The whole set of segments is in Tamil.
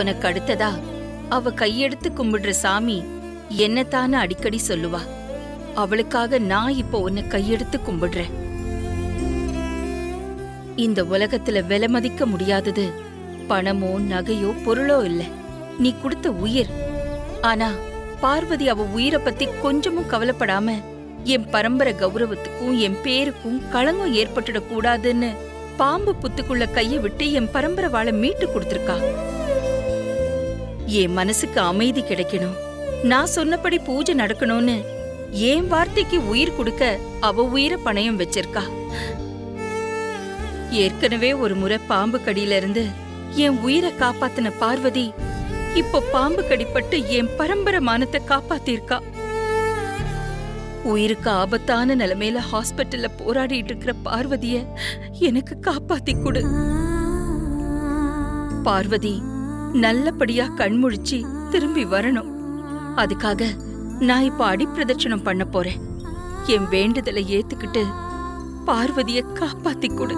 உனக்கு அடுத்ததா அவ கையெடுத்து கும்பிடுற சாமி என்னத்தான்னு அடிக்கடி சொல்லுவா. அவளுக்காக நான் இப்போ உன்னை கையெடுத்து கும்பிடுறேன். இந்த உலகத்துல விலை மதிக்க முடியாதது பணமோ நகையோ பொருளோ இல்ல, நீ கொடுத்த உயிர். ஆனா பார்வதி அவ உயிரை பத்தி கொஞ்சமும் கவலைப்படாம என் பரம்பரை கௌரவத்துக்கும் என் பேருக்கும் களங்கம் ஏற்பட்டுடக் கூடாதுன்னு பாம்பு புத்துக்குள்ள கைய விட்டு என் பரம்பரை வாழை மீட்டு கொடுத்திருக்கா. என் மனசுக்கு அமைதி கிடைக்கணும், நான் சொன்னபடி பூஜை நடக்கணும்னு என் வார்த்தைக்கு உயிர் கொடுக்க அவ உயிரை பணயம் வச்சிருக்கா. ஏற்கனவே ஒரு முறை பாம்பு கடியில இருந்து என் உயிரை காப்பாத்தின பார்வதி இப்போ பாம்பு கடிப்பட்டு என் பரம்பரை மானத்தை காப்பாத்திருக்கா. உயிருக்கு ஆபத்தான நிலைமையில ஹாஸ்பிட்டல்ல போராடிட்டு இருக்கிற பார்வதிய எனக்கு காப்பாத்தி கொடு. பார்வதி நல்லபடியா கண்முழிச்சு திரும்பி வரணும். அதுக்காக நான் இப்ப அடிப்பிரதட்சணம் பண்ண போறேன். என் வேண்டுதலை ஏத்துக்கிட்டு பார்வதிய காப்பாத்தி கொடு.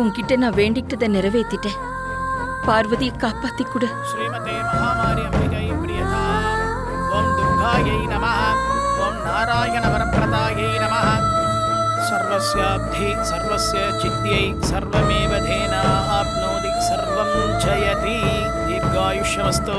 உன்கிட்ட நான் வேண்டிக்கிட்டதை நிறைவேத்திட்டேன். பார்வதியை காப்பாத்தி கொடு. ஸ்ரீமதே மகாமாரி அம்பிகை பிரியதாம். ஓம் துர்காயை நமः. ஓம் நாராயண வரப்ரதாயை நமः. சர்வஸ்யாப்தி சர்வஸ்ய சித்யை சர்வமேவ தேனா ஆப்னோதி சர்வம் ஜயதி. தீர்காயுஷ்யமஸ்து.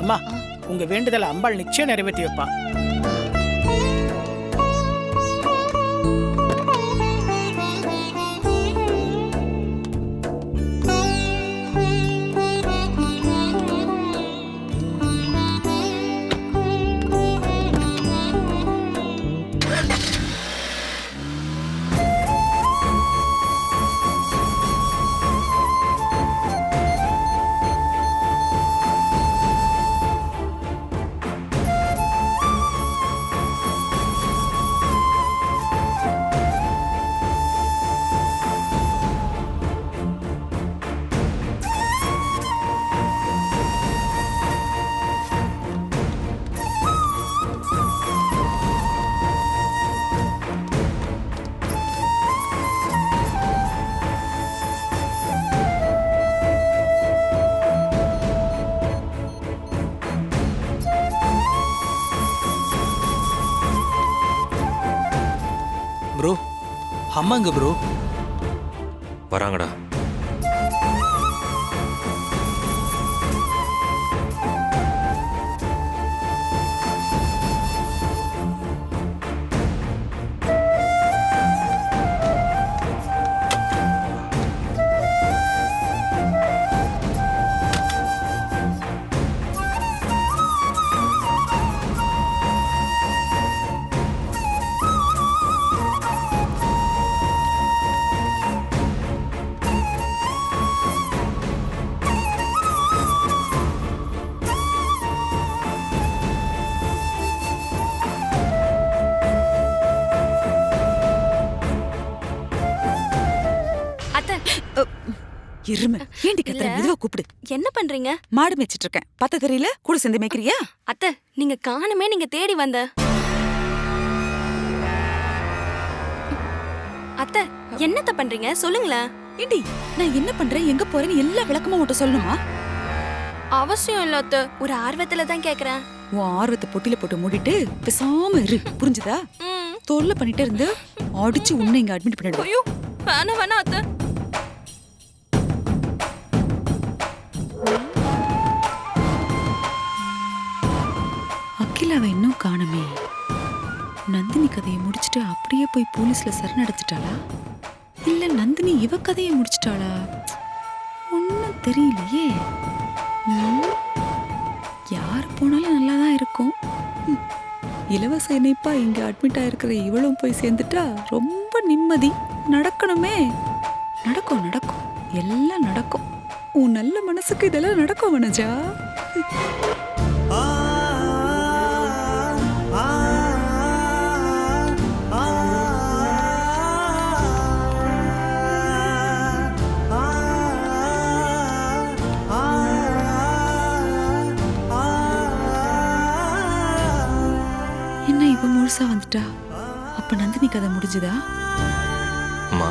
அம்மா, உங்க வேண்டுதலை அம்பாள் நிச்சயம் நிறைவேற்றி வைப்பா. ப்ரோ அம்மாங்க ப்ரோ. வராங்கடா. இருமை ஏண்டி கத்துற? மெதுவா கூப்பிடு. என்ன பண்றீங்க? மாடு மேய்ச்சிட்டு இருக்கேன். பத்த தெரியல? கூட சேர்ந்து மேய்க்கிறியா? அத்தை, நீங்க காணுமே, நீங்க தேடி வந்த. அத்தை, என்னத்த பண்றீங்க சொல்லுங்களேன். ஏண்டி நான் என்ன பண்றேன், எங்க போறேன்னு எல்லா விளக்கமும் உன்கிட்ட சொல்லணுமா? அவசியம் இல்ல அத்தை, ஒரு ஆர்வத்துல தான் கேக்குறேன். உன் ஆர்வத்தை பொட்டில போட்டு மூடிட்டு பேசாம இரு, புரிஞ்சுதா? தொல்லை பண்ணிட்டே இருந்து அடிச்சு உன்னை இங்க அட்மிட் பண்ணிடுவேன். ஐயோ, வேணாம் வேணாம் அத்தை. அகிலாவை இன்னும் காணமே. நந்தினி கதையை முடிச்சுட்டு அப்படியே போய் போலீஸ்ல சரணடைச்சிட்டாளா, இல்ல நந்தினி இவ கதையை முடிச்சிட்டாளா? ஒன்னும் தெரியலையே. யார் போனாலும் நல்லாதான் இருக்கும். இலவச இணைப்பா இங்க அட்மிட் ஆயிருக்கிற இவளும் போய் சேர்ந்துட்டா ரொம்ப நிம்மதி. நடக்கணுமே. நடக்கும் நடக்கும், எல்லாம் நடக்கும். உன் நல்ல மனசுக்கு இதெல்லாம் நடக்கும் வனஜா. என்ன இவ முழுசா வந்துட்டா? அப்ப நந்தினி கதை முடிஞ்சுதா? அம்மா,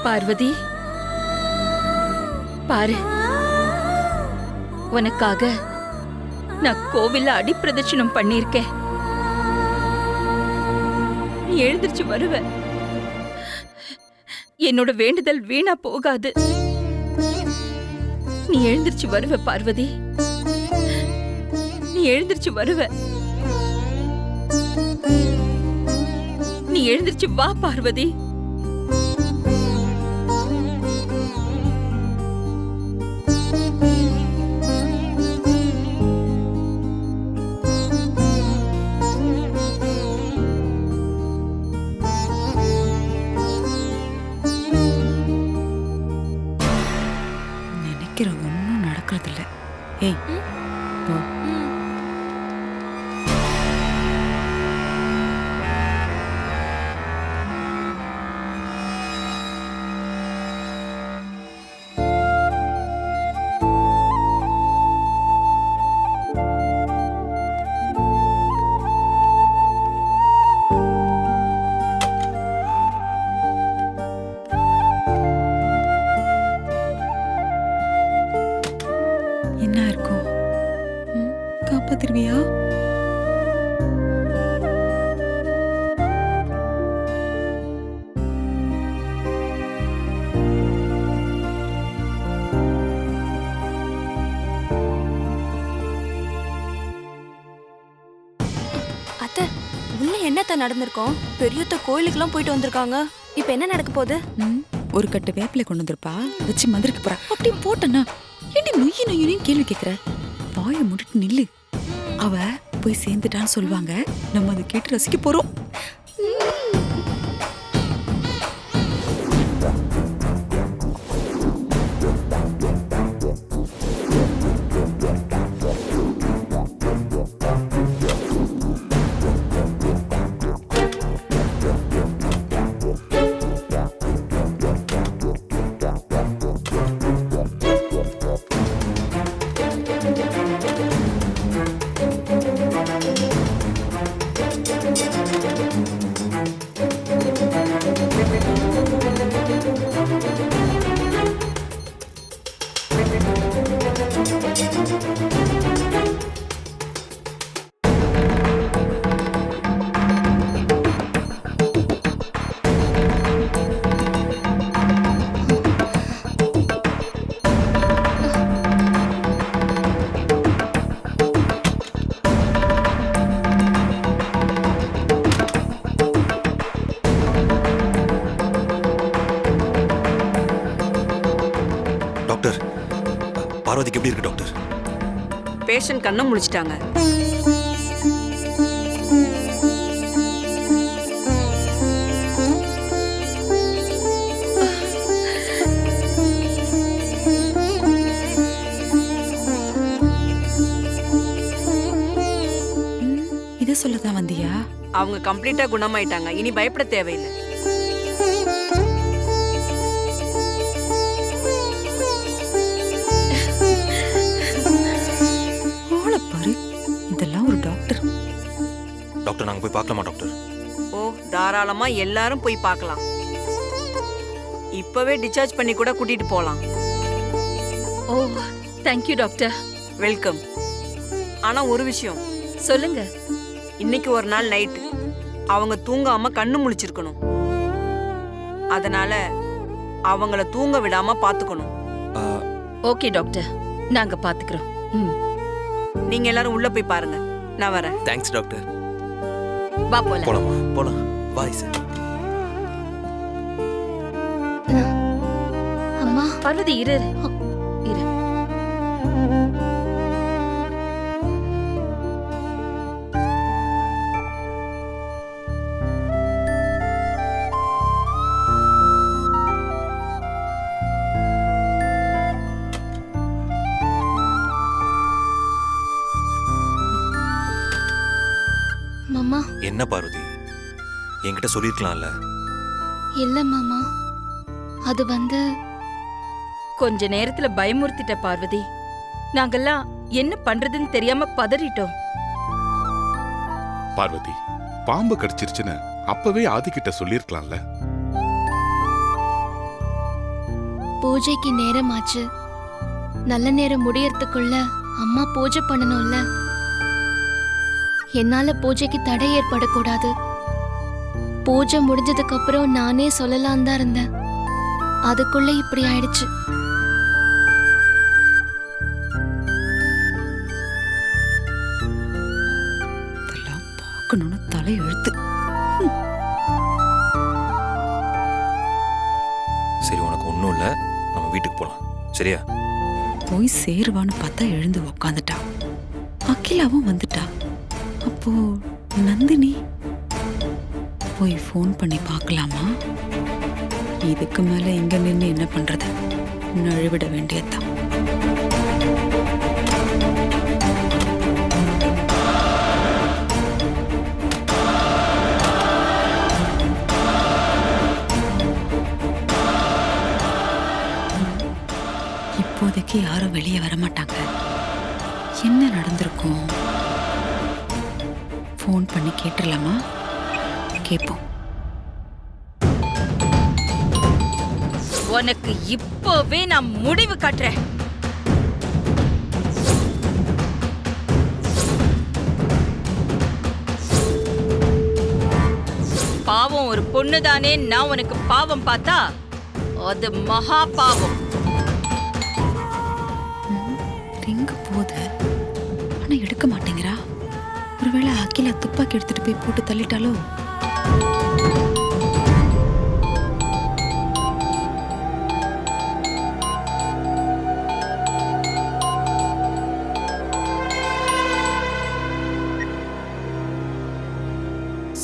பார்வதி, பாரு, உனக்காக நான் கோவில்ல அடிப்பிரதட்சணம் பண்ணிருக்கேன். நீ எழுந்திருச்சு வருவ. என்னோட வேண்டுதல் வீணா போகாது. நீ எழுந்திருச்சு வருவ பார்வதி. நீ எழுந்திருச்சு வருவ. நீ எழுந்திருச்சு வா பார்வதி. ஒன்னும் நடக்கிறது இல்ல. ஏய் போ. அத்தை உள்ள என்னத்த நடந்திருக்கோம்? பெரியத்த கோயிலுக்குலாம் போயிட்டு வந்திருக்காங்க. இப்ப என்ன நடக்க போகுது? ஒரு கட்டு வேப்பிலை கொண்டு வந்திருப்பா, வச்சு மந்திரிக்க போறா. அப்படி போட்டனா ஏண்டி நொய்யி நொய்யின்னு கேள்வி கேக்குற? வாயை மூடிட்டு நில்லு. அவ போய் சேர்ந்துட்டான்னு சொல்லுவாங்க, நம்ம அதை கேட்டு ரசிக்க போறோம். டாக்டர், பார்வதிக்கு எப்படி இருக்கு டாக்டர்? பேஷண்ட் கண்ணை முழிச்சிட்டாங்க. இத சொல்லதான் வந்தியா? அவங்க கம்ப்ளீட்டா குணமாயிட்டாங்க. இனி பயப்பட தேவையில்லை. பாரு, இதெல்லாம் ஒரு டாக்டர். டாக்டர், நாங்க போய் பார்க்கலாமா டாக்டர்? ஓ, தாராளமா எல்லாரும் போய் பார்க்கலாம். இப்பவே டிஸ்சார்ஜ் பண்ணி கூட கூட்டிட்டு போலாம். ஓ, தேங்க்யூ டாக்டர். வெல்கம். ஆனா ஒரு விஷயம் சொல்லுங்க. இன்னைக்கு ஒரு நாள் நைட்டு அவங்க தூங்காம கண்ணு முழிச்சிருக்கணும். அதனால அவங்கள தூங்க விடாம பாத்துக்கணும். ஓகே டாக்டர், நாங்க பாத்துக்கிறோம். நீங்க எல்லாரும் உள்ள போய் பாருங்க. நான் வரேன். Thanks doctor. வா போலாம். போலாமா? போலாம். Bye sir. அம்மா பார்வதி, இரு இரு. மாமா. என்ன பார்வதி, என்கிட்ட சொல்லிருக்கலாம்ல? இல்ல மாமா, அது கொஞ்ச நேரத்துல பயமுறுத்திட்ட பார்வதி. நாங்கெல்லாம் என்ன பண்றதுன்னு தெரியாம பதறிட்டோம். பார்வதி, பாம்பு கடிச்சிருச்சுன்னு அப்பவே ஆதிக்கிட்ட சொல்லிருக்கலாம்ல. பூஜைக்கு நேரமாச்சு. நல்ல நேரம் முடியறதுக்குள்ள அம்மா பூஜை பண்ணணும்ல. என்னால பூஜைக்கு தடை ஏற்படக்கூடாது. பூஜை முடிஞ்சதுக்கு அப்புறம் நானே சொல்லலாம் தான் இருந்தேன். அதுக்குள்ள இப்படி ஆயிடுச்சு. இதெல்லாம் பார்க்கணும்னு தலை எழுத்து. சரி, உனக்கு ஒன்றும் இல்லை, நம்ம வீட்டுக்கு போகலாம். சரியா? போய் சேருவான்னு பார்த்தா எழுந்து உக்காந்துட்டா. அகிலாவும் வந்துட்டா. அப்போ நந்தினி போய் ஃபோன் பண்ணி பார்க்கலாமா? இதுக்கு மேல இங்க நின்று என்ன பண்றது? நழுவிட வேண்டியதுதான். இப்போதைக்கு யாரும் வெளியே வர மாட்டாங்க. என்ன நடந்திருக்கும்? ஃபோன் பண்ணி கேட்டுடலாமா? கேட்போம். உனக்கு இப்போவே நான் முடிவு காட்டுறேன். நான் ஒரு பொண்ணுதானே நான் உனக்கு பாவம் பார்த்தா அது மகா பாவம். ரிங்கு போகுது, ஆனா எடுக்க மாட்டேங்கிறா. ஒருவேளை அகிலா துப்பாக்கி எடுத்துட்டு போய் போட்டு தள்ளிட்டாலோ?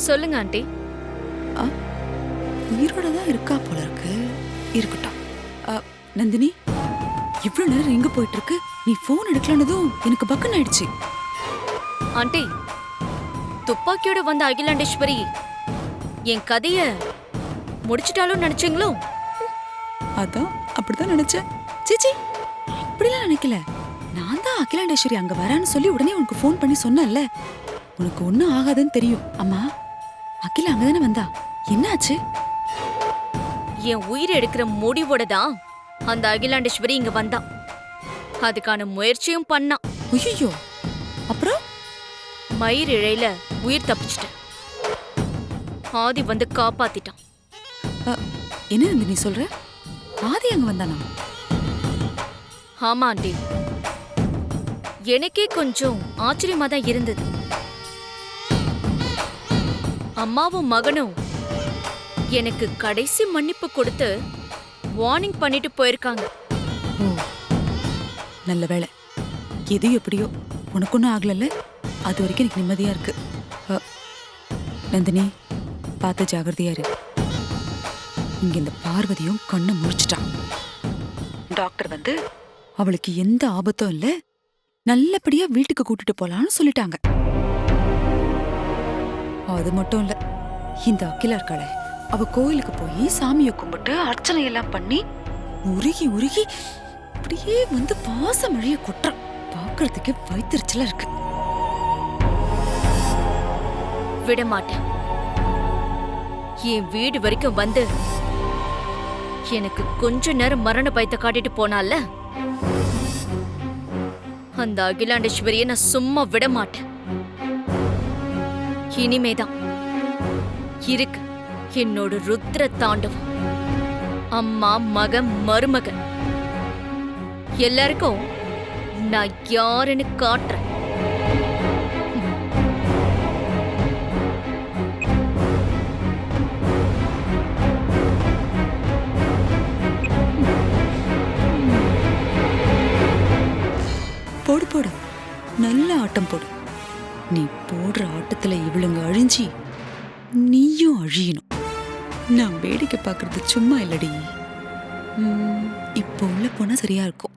சொல்லுங்க ஆண்டி. உயிரோட தான் இருக்கா போல இருக்கு. இருக்கட்டும். நந்தினி, இவ்வளவு நேரம் எங்க போயிட்டு இருக்கு? நீ போன் எடுக்கலன்னதும் எனக்கு பக்குன்னு ஆயிடுச்சு. ஆண்டி, துப்பாக்கியோட வந்த அகிலாண்டேஸ்வரி என் கதைய முடிச்சிட்டாலும் நினைச்சீங்களோ? அதான் அப்படிதான் நினைச்சேன். சீச்சி, அப்படிலாம் நினைக்கல. நான் தான் அகிலாண்டேஸ்வரி அங்க வரான்னு சொல்லி உடனே உனக்கு போன் பண்ணி சொன்னேன்ல, உனக்கு ஒண்ணும் ஆகாதுன்னு தெரியும். அம்மா, அகிலா அங்கதானே வந்தா, என்னாச்சு? என் உயிரை எடுக்கிற முடிவோட தான் அந்த அகிலாண்டேஸ்வரி இங்க வந்தா. அதுக்கான முயற்சியும் பண்ணா. ஐயோ, அப்புறம்? மயிர் இழையில உயிர் தப்பிச்சிட்டேன். ஆதி வந்து காப்பாத்திட்டான். என்ன நந்தினி சொல்ற? ஆதி அங்க வந்தானா? ஆமா ஆண்டி, எனக்கே கொஞ்சம் ஆச்சரியமா தான் இருந்தது. அம்மாவும் மகனும் எனக்கு கடைசி மன்னிப்பு கொடுத்து வார்னிங் பண்ணிட்டு போயிருக்காங்க. ஓ, நல்ல வேளை. எது எப்படியோ உனக்கு ஒன்றும் ஆகலல்ல, அது வரைக்கும் எனக்கு நிம்மதியா இருக்கு. நந்தினி, பார்த்து ஜாகிரதையா இரு. இங்க இந்த பார்வதியும் கண்ணை முழிச்சிட்டான். டாக்டர் வந்து அவளுக்கு எந்த ஆபத்தும் இல்ல, நல்லபடியா வீட்டுக்கு கூட்டிட்டு போலான்னு சொல்லிட்டாங்க. அது மட்டும் இல்ல, இந்த அகிலா இருக்காளே, அவ கோயிலுக்கு போய் சாமியை கும்பிட்டு அர்ச்சனை எல்லாம் பண்ணி உருகி உருகி அப்படியே வந்து பாச மழைய கொட்டுறான். பாக்குறதுக்கே வயிற்றுச்சலா இருக்கு. விட மாட்டேன். என் வீடு வரைக்கும் வந்து எனக்கு கொஞ்ச நேரம் மரண பயத்தை காட்டிட்டு போனால, அந்த அகிலாண்டேஸ்வரியை நான் சும்மா விட மாட்டேன். இனிமேதான் இருக்கு என்னோட ருத்ர தாண்டவம். அம்மா, மகன், மருமகன் எல்லாருக்கும் நான் யாருன்னு காட்டுறேன். போடு போடு, நல்ல ஆட்டம் போடு. நீ போடுற ஆட்டத்துல இவளுங்க அழிஞ்சி நீயும் அழியணும். நான் வேடிக்கை பார்க்கறது சும்மா இல்லடி. இப்போ உள்ள போனா சரியா இருக்கும்.